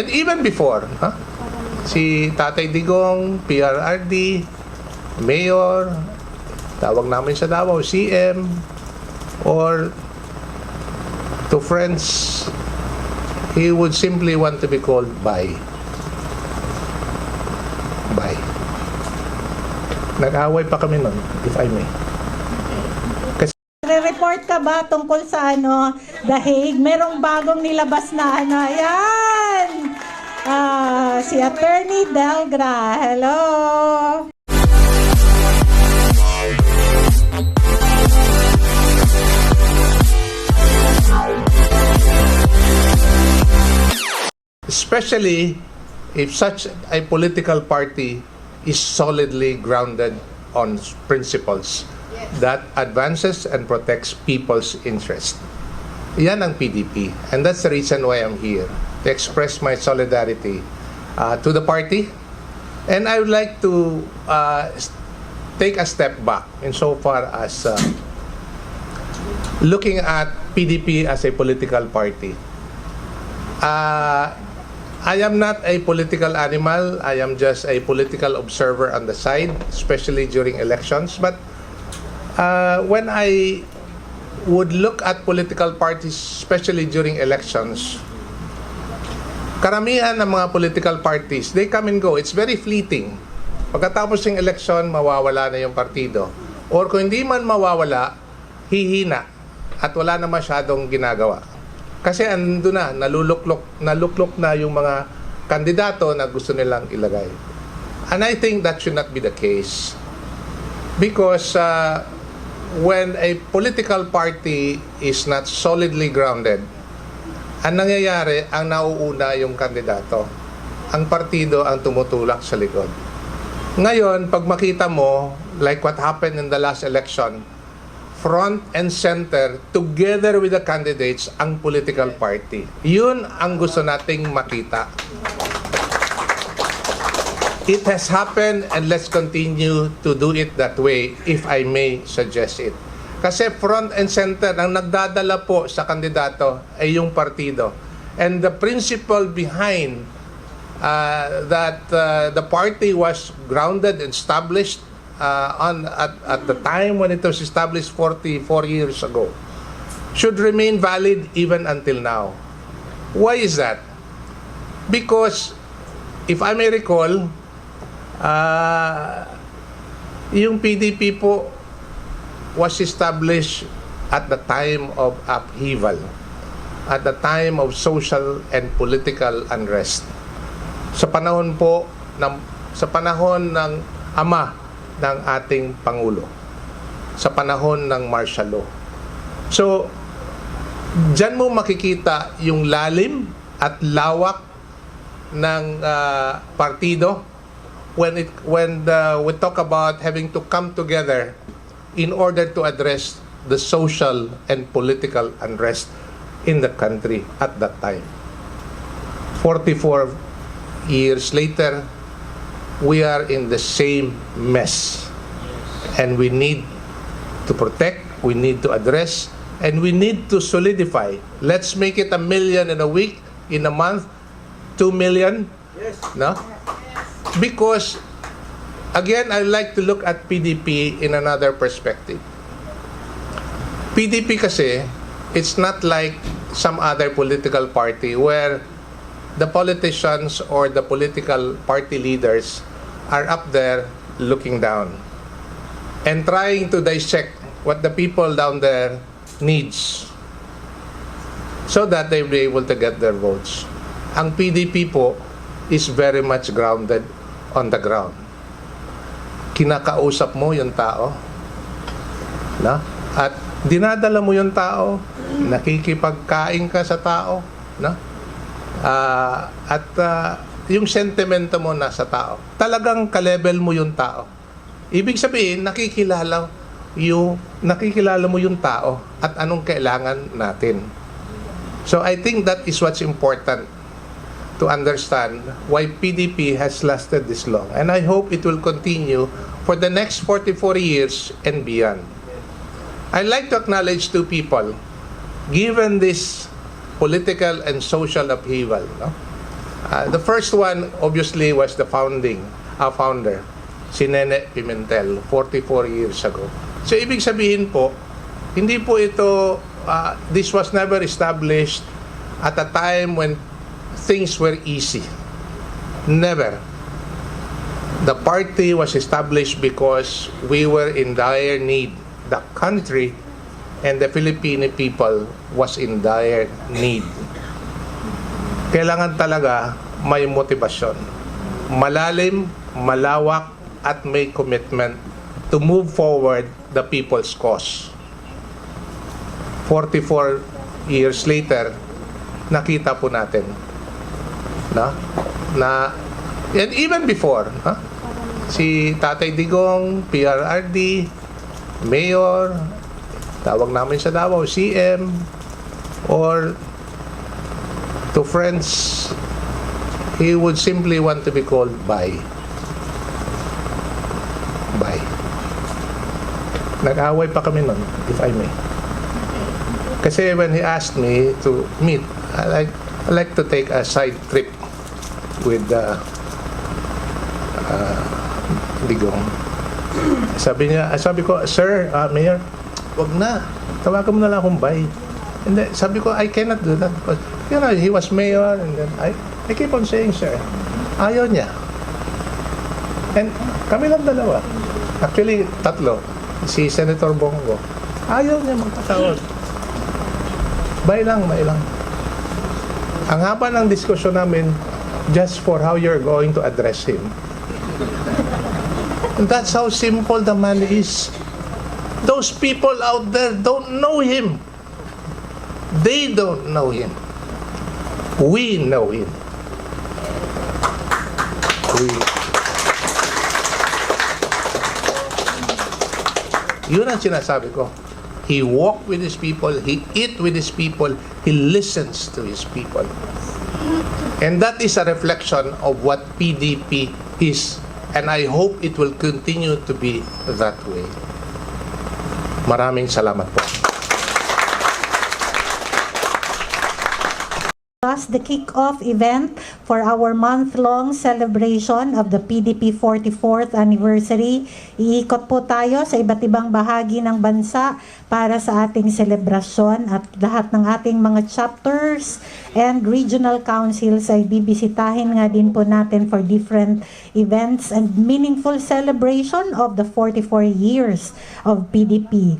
And even before, si Tatay Digong, PRRD, Mayor, tawag namin sa Davao, CM, or to friends, he would simply want to be called Bay. Bay. Nag-away pa kami nun, if I may. Re-report ka ba tungkol sa The Hague? Merong bagong nilabas na ayan! Si Attorney Delgra. Hello! Especially if such a political party is solidly grounded on principles that advances and protects people's interest. Yan ang PDP. And that's the reason why I'm here, to express my solidarity to the party. And I would like to take a step back insofar as looking at PDP as a political party. I am not a political animal. I am just a political observer on the side, especially during elections. But when I would look at political parties, especially during elections, karamihan ng mga political parties, they come and go. It's very fleeting. Pagkatapos ng election, mawawala na yung partido. Or kung hindi man mawawala, hihina at wala na masyadong ginagawa. Kasi ando na, naluklok na yung mga kandidato na gusto nilang ilagay. And I think that should not be the case. Because when a political party is not solidly grounded, ang nangyayari, ang nauuna yung kandidato. Ang partido ang tumutulak sa likod. Ngayon, pag makita mo, like what happened in the last election, front and center, together with the candidates, ang political party. Yun ang gusto nating makita. It has happened and let's continue to do it that way, if I may suggest it. Kasi front and center, ang nagdadala po sa kandidato ay yung partido. And the principle behind that the party was grounded and established at the time when it was established 44 years ago should remain valid even until now. Why is that? Because if I may recall, yung PDP po was established at the time of upheaval, at the time of social and political unrest. Sa panahon ng ama ng ating Pangulo, sa panahon ng martial law. So, dyan mo makikita yung lalim at lawak ng partido when we talk about having to come together in order to address the social and political unrest in the country at that time. 44 years later, we are in the same mess, and we need to protect, we need to address, and we need to solidify. Let's make it 1 million in a week, in a month, 2 million. Yes. No? Because again, I like to look at PDP in another perspective. PDP kasi, it's not like some other political party where the politicians or the political party leaders are up there looking down and trying to dissect what the people down there needs so that they will be able to get their votes. Ang PDP po is very much grounded on the ground. Kinakausap mo yung tao, na? At dinadala mo yung tao, nakikipagkain ka sa tao, na? Yung sentimento mo nasa tao. Talagang ka-level mo yung tao. Ibig sabihin, nakikilala mo yung tao at anong kailangan natin. So I think that is what's important to understand why PDP has lasted this long. And I hope it will continue for the next 44 years and beyond. I'd like to acknowledge two people, given this political and social upheaval, no? The first one, obviously, was the founder, si Nene Pimentel, 44 years ago. So, ibig sabihin po, hindi po ito, this was never established at a time when things were easy. Never. The party was established because we were in dire need. The country and the Filipino people was in dire need. Kailangan talaga may motibasyon. Malalim, malawak, at may commitment to move forward the people's cause. 44 years later, nakita po natin na and even before, si Tatay Digong, PRRD, Mayor, tawag namin sa Davao, CM, or to friends, he would simply want to be called Bay. Bay. Nag-away pa kami nun, if I may. Kasi when he asked me to meet, I like to take a side trip with Digong. Sabi ko, Sir, Mayor, wag na. Tawagan mo na lang akong Bay. And then, sabi ko, I cannot do that because, he was mayor and then I keep on saying, sir, ayaw niya. And kami lang dalawa. Actually, tatlo. Si Senator Bongo. Ayaw niya magpatawag. Bay lang. Ang haba ng diskusyon namin just for how you're going to address him. And that's how simple the man is. Those people out there don't know him. They don't know him. We know him. Yun ang sinasabi ko. He walked with his people, he eat with his people, he listens to his people. And that is a reflection of what PDP is. And I hope it will continue to be that way. Maraming salamat po. The kick-off event for our month-long celebration of the PDP 44th anniversary. Iikot po tayo sa iba't ibang bahagi ng bansa para sa ating selebrasyon at lahat ng ating mga chapters and regional councils ay bibisitahin nga din po natin for different events and meaningful celebration of the 44 years of PDP.